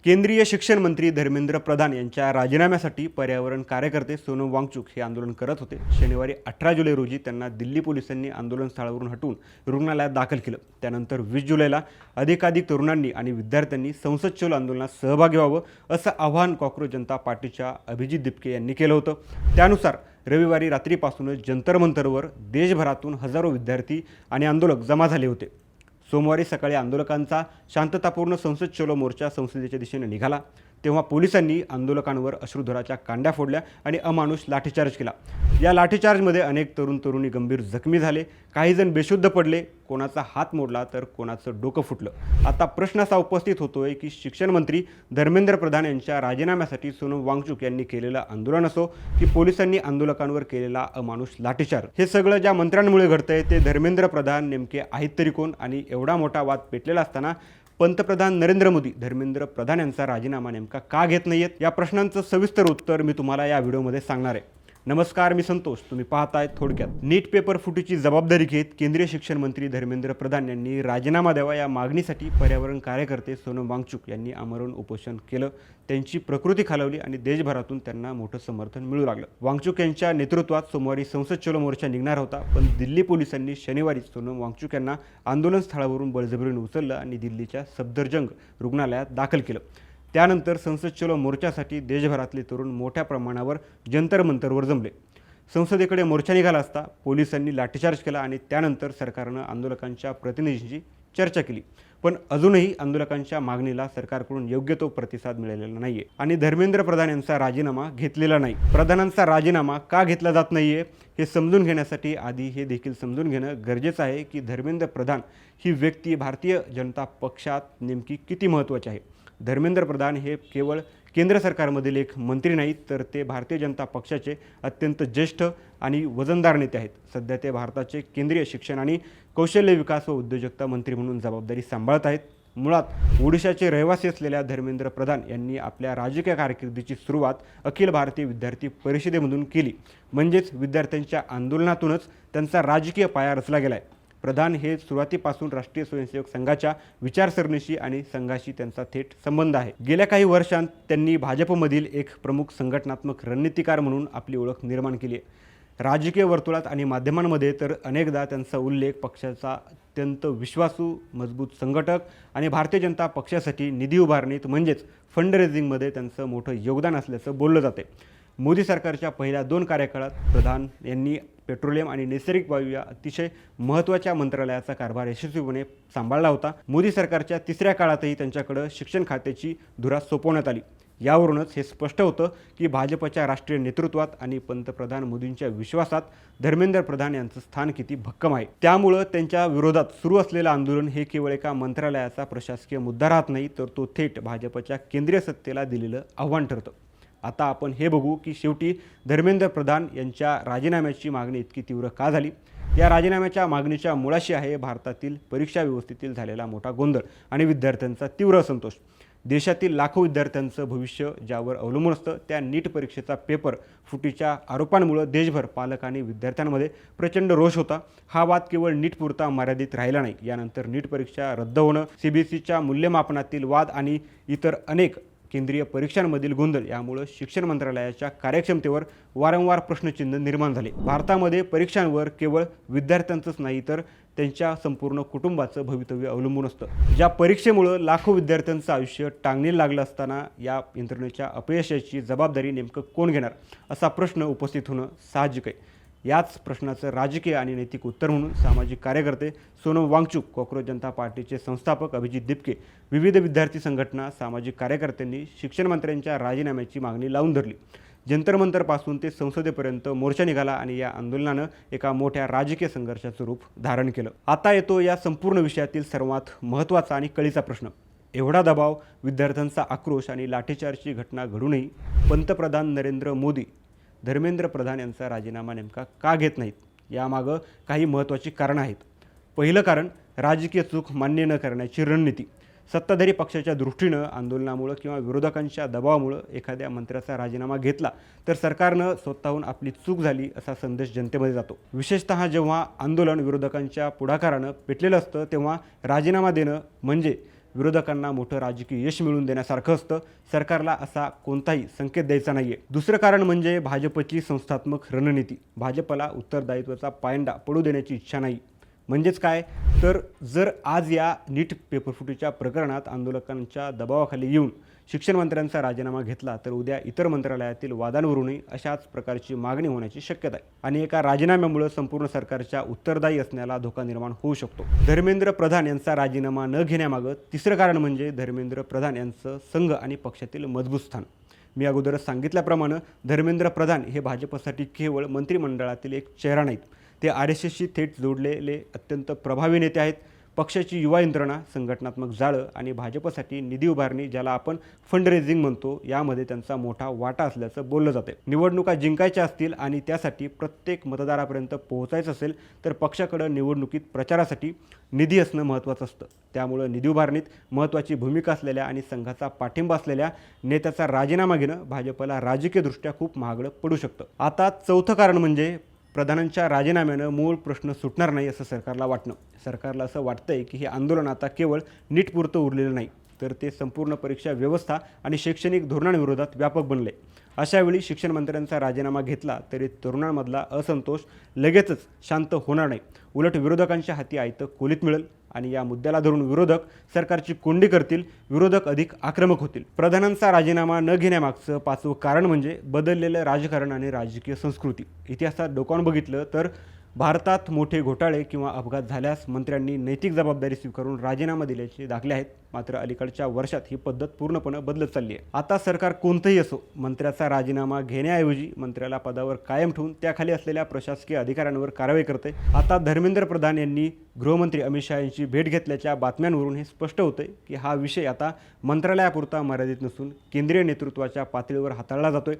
केंद्रीय शिक्षण मंत्री धर्मेंद्र प्रधान यांच्या राजीनाम्यासाठी पर्यावरण कार्यकर्ते सोनम वांगचुक हे आंदोलन करत होते। शनिवारी 18 जुलै रोजी त्यांना दिल्ली पोलिसांनी आंदोलन स्थळावरून हटवून रुग्णालयात दाखल केलं। त्यानंतर 20 जुलैला अधिकाधिक तरुणांनी आणि विद्यार्थ्यांनी संसद चलो आंदोलनात सहभागी व्हावं असं आवाहन कॉक्रोच जनता पार्टीच्या अभिजित दिपके यांनी केलं होतं। त्यानुसार रविवारी रात्रीपासूनच जंतर मंतरवर देशभरातून हजारो विद्यार्थी आणि आंदोलक जमा झाले होते। सोमवारी सकाळी आंदोलकांचा शांततापूर्ण संसद चलो मोर्चा संसदेच्या दिशेने निघाला तेव्हा पोलिसांनी आंदोलकांवर अश्रुधुराच्या कांड्या फोडल्या आणि अमानुष लाठीचार्ज केला। या लाठीचार्जमध्ये अनेक तरुणी गंभीर जखमी झाले, काही जण बेशुद्ध पडले, कोणाचा हात मोडला तर कोणाचं डोकं फुटलं। आता प्रश्न असा उपस्थित होतोय की शिक्षण मंत्री धर्मेंद्र प्रधान यांच्या राजीनाम्यासाठी सोनम वांगचुक यांनी केलेलं आंदोलन असो की पोलिसांनी आंदोलकांवर केलेला अमानुष लाठीचार्ज, हे सगळं ज्या मंत्र्यांमुळे घडतंय ते धर्मेंद्र प्रधान नेमके आहेत तरी कोण? आणि एवढा मोठा वाद पेटलेला असताना पंतप्रधान नरेंद्र मोदी धर्मेंद्र प्रधान यांचा राजीनामा नेमका का घेत नाहीयेत, या प्रश्नांचं सविस्तर उत्तर मी तुम्हाला या व्हिडिओमध्ये सांगणार आहे। नमस्कार, मी संतोष, तुम्ही पाहताय थोडक्यात। नीट पेपर फुटीची जबाबदारी घेत केंद्रीय शिक्षण मंत्री धर्मेंद्र प्रधान यांनी राजीनामा द्यावा या मागणीसाठी पर्यावरण कार्यकर्ते सोनम वांगचुक यांनी आमरण उपोषण केलं। त्यांची प्रकृती खालावली आणि देशभरातून त्यांना मोठं समर्थन मिळू लागलं। वांगचुक यांच्या नेतृत्वात सोमवारी संसद चलो मोर्चा निघणार होता, पण दिल्ली पोलिसांनी शनिवारी सोनम वांगचुक यांना आंदोलन स्थळावरून बळजबरीने उचललं आणि दिल्लीच्या सफदरजंग रुग्णालयात दाखल केलं। त्यानंतर संसद चलो मोर्चासाठी देशभरातले तरुण मोठ्या प्रमाणावर जंतर मंतरवर जमले। संसदेकडे मोर्चा निघाला असता पोलिसांनी लाठीचार्ज केला आणि त्यानंतर सरकारनं आंदोलकांच्या प्रतिनिधींशी चर्चा केली, पण अजूनही आंदोलकांच्या मागणीला सरकारकडून योग्य तो प्रतिसाद मिळालेला नाहीये आणि धर्मेंद्र प्रधान यांचा राजीनामा घेतलेला नाही। प्रधानांचा राजीनामा का घेतला जात नाहीये हे समजून घेण्यासाठी आधी हे देखील समजून घेणं गरजेचं आहे की धर्मेंद्र प्रधान ही व्यक्ती भारतीय जनता पक्षात नेमकी किती महत्त्वाची आहे। धर्मेंद्र प्रधान हे केवळ केंद्र सरकारमधील एक मंत्री नाहीत, तर ते भारतीय जनता पक्षाचे अत्यंत ज्येष्ठ आणि वजनदार नेते आहेत। सध्या ते भारताचे केंद्रीय शिक्षण आणि कौशल्य विकास व उद्योजकता मंत्री म्हणून जबाबदारी सांभाळत आहेत। मुळात ओडिशाचे रहिवासी असलेल्या धर्मेंद्र प्रधान यांनी आपल्या राजकीय कारकिर्दीची सुरुवात अखिल भारतीय विद्यार्थी परिषदेमधून केली, म्हणजेच विद्यार्थ्यांच्या आंदोलनातूनच त्यांचा राजकीय पाया रचला गेलाय। प्रधान हे सुरुवातीपासून राष्ट्रीय स्वयंसेवक संघाच्या विचारसरणीशी आणि संघाशी त्यांचा थेट संबंध आहे। गेल्या काही वर्षांत त्यांनी भाजपमधील एक प्रमुख संघटनात्मक रणनीतिकार म्हणून आपली ओळख निर्माण केली आहे। राजकीय वर्तुळात आणि माध्यमांमध्ये तर अनेकदा त्यांचा उल्लेख पक्षाचा अत्यंत विश्वासू मजबूत संघटक आणि भारतीय जनता पक्षासाठी निधी उभारणीत म्हणजेच फंड रेझिंगमध्ये त्यांचं मोठं योगदान असल्याचं बोललं जाते। मोदी सरकारच्या पहिल्या 2 कार्यकाळात प्रधान यांनी पेट्रोलियम आणि नैसर्गिक वायू या अतिशय महत्त्वाच्या मंत्रालयाचा कारभार यशस्वीपणे सांभाळला होता। मोदी सरकारच्या 3ऱ्या काळातही त्यांच्याकडे शिक्षण खात्याची धुरा सोपवण्यात आली। यावरूनच हे स्पष्ट होतं की भाजपच्या राष्ट्रीय नेतृत्वात आणि पंतप्रधान मोदींच्या विश्वासात धर्मेंद्र प्रधान यांचं स्थान किती भक्कम आहे। त्यामुळं त्यांच्या विरोधात सुरू असलेलं आंदोलन हे केवळ एका मंत्रालयाचा प्रशासकीय मुद्दा राहत नाही, तर तो थेट भाजपच्या केंद्रीय सत्तेला दिलेलं आव्हान ठरतं। आता आपण हे बघू की शेवटी धर्मेंद्र प्रधान यांच्या राजीनाम्याची मागणी इतकी तीव्र का झाली। या राजीनाम्याच्या मागणीच्या मुळाशी आहे भारतातील परीक्षा व्यवस्थेतील झालेला मोठा गोंधळ आणि विद्यार्थ्यांचा तीव्र असंतोष। देशातील लाखो विद्यार्थ्यांचं भविष्य ज्यावर अवलंबून असतं, त्या नीट परीक्षेचा पेपर फुटीच्या आरोपांमुळे देशभर पालक आणि विद्यार्थ्यांमध्ये प्रचंड रोष होता। हा वाद केवळ नीटपुरता मर्यादित राहिला नाही। यानंतर नीट परीक्षा रद्द होणं, CBSEच्या मूल्यमापनातील वाद आणि इतर अनेक केंद्रीय परीक्षांमधील गोंधळ यामुळे शिक्षण मंत्रालयाच्या कार्यक्षमतेवर वारंवार प्रश्नचिन्ह निर्माण झाले। भारतामध्ये परीक्षांवर केवळ विद्यार्थ्यांचंच नाही, तर त्यांच्या संपूर्ण कुटुंबाचं भवितव्य अवलंबून असतं। ज्या परीक्षेमुळे लाखो विद्यार्थ्यांचं आयुष्य टांगणीला लागलं असताना या यंत्रणेच्या अपयशाची जबाबदारी नेमकं कोण घेणार, असा प्रश्न उपस्थित होणं साहजिक आहे। याच प्रश्नाचं राजकीय आणि नैतिक उत्तर म्हणून सामाजिक कार्यकर्ते सोनम वांगचुक, कॉक्रोच जनता पार्टीचे संस्थापक अभिजित दिपके, विविध विद्यार्थी संघटना, सामाजिक कार्यकर्त्यांनी शिक्षण मंत्र्यांच्या राजीनाम्याची मागणी लावून धरली। जंतर मंतरपासून ते संसदेपर्यंत मोर्चा निघाला आणि या आंदोलनानं एका मोठ्या राजकीय संघर्षाचं रूप धारण केलं। आता येतो या संपूर्ण विषयातील सर्वात महत्त्वाचा आणि कळीचा प्रश्न। एवढा दबाव, विद्यार्थ्यांचा आक्रोश आणि लाठीचार्जची घटना घडूनही पंतप्रधान नरेंद्र मोदी धर्मेंद्र प्रधान यांचा राजीनामा नेमका का घेत नाहीत? यामागं काही महत्त्वाची कारणं आहेत। पहिलं कारण राजकीय चूक मान्य न करण्याची रणनीती। सत्ताधारी पक्षाच्या दृष्टीनं आंदोलनामुळे किंवा विरोधकांच्या दबावामुळे एखाद्या मंत्र्याचा राजीनामा घेतला तर सरकारनं स्वतःहून आपली चूक झाली असा संदेश जनतेमध्ये जातो। विशेषतः जेव्हा आंदोलन विरोधकांच्या पुढाकारानं पेटलेलं असतं तेव्हा राजीनामा देणं म्हणजे विरोधकांना मोठं राजकीय यश मिळवून देण्यासारखं असतं. सरकारला असा कोणताही संकेत द्यायचा नाहीये. दुसरं कारण म्हणजे भाजपची संस्थात्मक रणनीती. भाजपला उत्तरदायित्वाचा पायंडा पडू देण्याची इच्छा नाही. म्हणजेच काय, तर जर आज या नीट पेपरफुटीच्या प्रकरणात आंदोलकांच्या दबावाखाली येऊन शिक्षण मंत्र्यांचा राजीनामा घेतला तर उद्या इतर मंत्रालयातील वादांवरूनही अशाच प्रकारची मागणी होण्याची शक्यता आहे आणि एका राजीनाम्यामुळे संपूर्ण सरकारच्या उत्तरदायी असण्याला धोका निर्माण होऊ शकतो. धर्मेंद्र प्रधान यांचा राजीनामा न घेण्यामागं तिसरं कारण म्हणजे धर्मेंद्र प्रधान यांचं संघ आणि पक्षातील मजबूत स्थान. मी अगोदरच सांगितल्याप्रमाणे धर्मेंद्र प्रधान हे भाजपसाठी केवळ मंत्रिमंडळातील एक चेहरा नाहीत. ते RSSशी थेट जोडलेले अत्यंत प्रभावी नेते आहेत. पक्षाची युवा यंत्रणा, संघटनात्मक जाळं आणि भाजपसाठी निधी उभारणी, ज्याला आपण फंड रेझिंग म्हणतो, यामध्ये त्यांचा मोठा वाटा असल्याचं बोललं जाते. निवडणुका जिंकायच्या असतील आणि त्यासाठी प्रत्येक मतदारापर्यंत पोहोचायचं असेल तर पक्षाकडे निवडणुकीत प्रचारासाठी निधी असणं महत्त्वाचं असतं. त्यामुळे निधी उभारणीत महत्त्वाची भूमिका असलेल्या आणि संघाचा पाठिंबा असलेल्या नेत्याचा राजीनामा घेणं भाजपला राजकीयदृष्ट्या खूप महागडं पडू शकतं. आता चौथं कारण म्हणजे प्रधानांच्या राजीनाम्यानं मूळ प्रश्न सुटणार नाही असं सरकारला वाटणं. सरकारला असं वाटतंय की हे आंदोलन आता केवळ नीटपुरतं उरलेलं नाही, तर ते संपूर्ण परीक्षा व्यवस्था आणि शैक्षणिक धोरणांविरोधात व्यापक बनले. अशावेळी शिक्षण मंत्र्यांचा राजीनामा घेतला तरी तरुणांमधला असंतोष लगेचच शांत होणार नाही. उलट विरोधकांच्या हाती आयतं कोलीत मिळेल आणि या मुद्द्याला धरून विरोधक सरकारची कोंडी करतील, विरोधक अधिक आक्रमक होतील. प्रधानांचा राजीनामा न घेण्यामागचं पाचवं कारण म्हणजे बदललेलं राजकारण आणि राजकीय संस्कृती. इतिहासात डोकावून बघितलं तर भारतात मोठे घोटाळे किंवा अपघात झाल्यास मंत्र्यांनी नैतिक जबाबदारी स्वीकारून राजीनामा दिल्याचे दाखले आहेत. मात्र अलीकडच्या वर्षात ही पद्धत पूर्णपणे बदलत चालली आहे. आता सरकार कोणतंही असो, मंत्र्याचा राजीनामा घेण्याऐवजी मंत्र्याला पदावर कायम ठेवून त्याखाली असलेल्या प्रशासकीय अधिकाऱ्यांवर कारवाई करते. आता धर्मेंद्र प्रधान यांनी गृहमंत्री अमित शहा यांची भेट घेतल्याच्या बातम्यांवरून हे स्पष्ट होतंय की हा विषय आता मंत्रालयापुरता मर्यादित नसून केंद्रीय नेतृत्वाच्या पातळीवर हाताळला जातोय.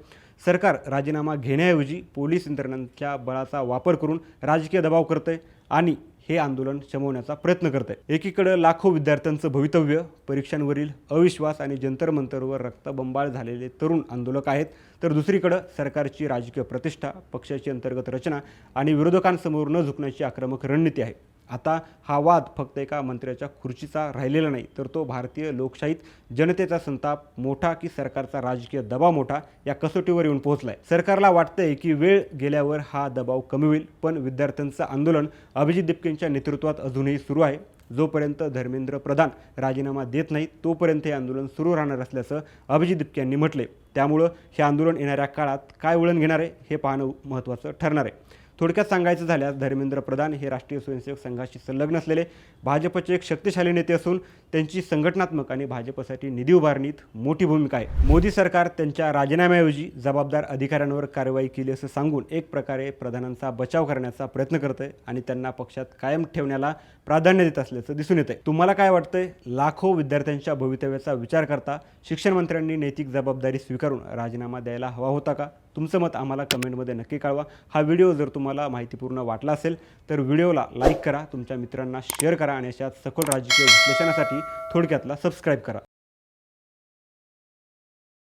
सरकार राजीनामा घेण्याऐवजी पोलीस यंत्रणांच्या बळाचा वापर करून राजकीय दबाव करतंय आणि हे आंदोलन शमवण्याचा प्रयत्न करत आहे. एकीकडे लाखो विद्यार्थ्यांचं भवितव्य, परीक्षांवरील अविश्वास आणि जंतर मंतरवर रक्तबंबाळ झालेले तरुण आंदोलक आहेत, तर दुसरीकडे सरकारची राजकीय प्रतिष्ठा, पक्षाची अंतर्गत रचना आणि विरोधकांसमोर न झुकण्याची आक्रमक रणनीती आहे. आता हा वाद फक्त एका मंत्र्याच्या खुर्चीचा राहिलेला नाही, तर तो भारतीय लोकशाहीत जनतेचा संताप मोठा की सरकारचा राजकीय दबाव मोठा या कसोटीवर येऊन पोहोचलाय. सरकारला वाटतंय की वेळ गेल्यावर हा दबाव कमी होईल, पण विद्यार्थ्यांचं आंदोलन अभिजित दिपकेंच्या नेतृत्वात अजूनही सुरू आहे. जोपर्यंत धर्मेंद्र प्रधान राजीनामा देत नाहीत तोपर्यंत हे आंदोलन सुरू राहणार असल्याचं अभिजित दिपके यांनी म्हटले. त्यामुळं हे आंदोलन येणाऱ्या काळात काय वळण घेणार आहे हे पाहणं महत्त्वाचं ठरणार आहे. थोडक्यात सांगायचं झाल्यास धर्मेंद्र प्रधान हे राष्ट्रीय स्वयंसेवक संघाशी संलग्न असलेले भाजपचे एक शक्तिशाली नेते असून त्यांची संघटनात्मक आणि भाजपसाठी निधी उभारणीत मोठी भूमिका आहे. मोदी सरकार त्यांच्या राजीनाम्याऐवजी जबाबदार अधिकाऱ्यांवर कारवाई केली असं सांगून एक प्रकारे प्रधानांचा बचाव करण्याचा प्रयत्न करतंय आणि त्यांना पक्षात कायम ठेवण्याला प्राधान्य देत असल्याचं दिसून येतंय. तुम्हाला काय वाटतंय? लाखो विद्यार्थ्यांच्या भवितव्याचा विचार करता शिक्षण मंत्र्यांनी नैतिक जबाबदारी स्वीकारून राजीनामा द्यायला हवा होता का? तुमचं मत आम्हाला कमेंटमध्ये नक्की कळवा. हा व्हिडिओ जर तुम्हाला माहितीपूर्ण वाटला असेल तर व्हिडिओला लाईक करा, तुमच्या मित्रांना शेअर करा आणि अशाच सखोल राजकीय विश्लेषणासाठी थोडक्यातला सबस्क्राईब करा.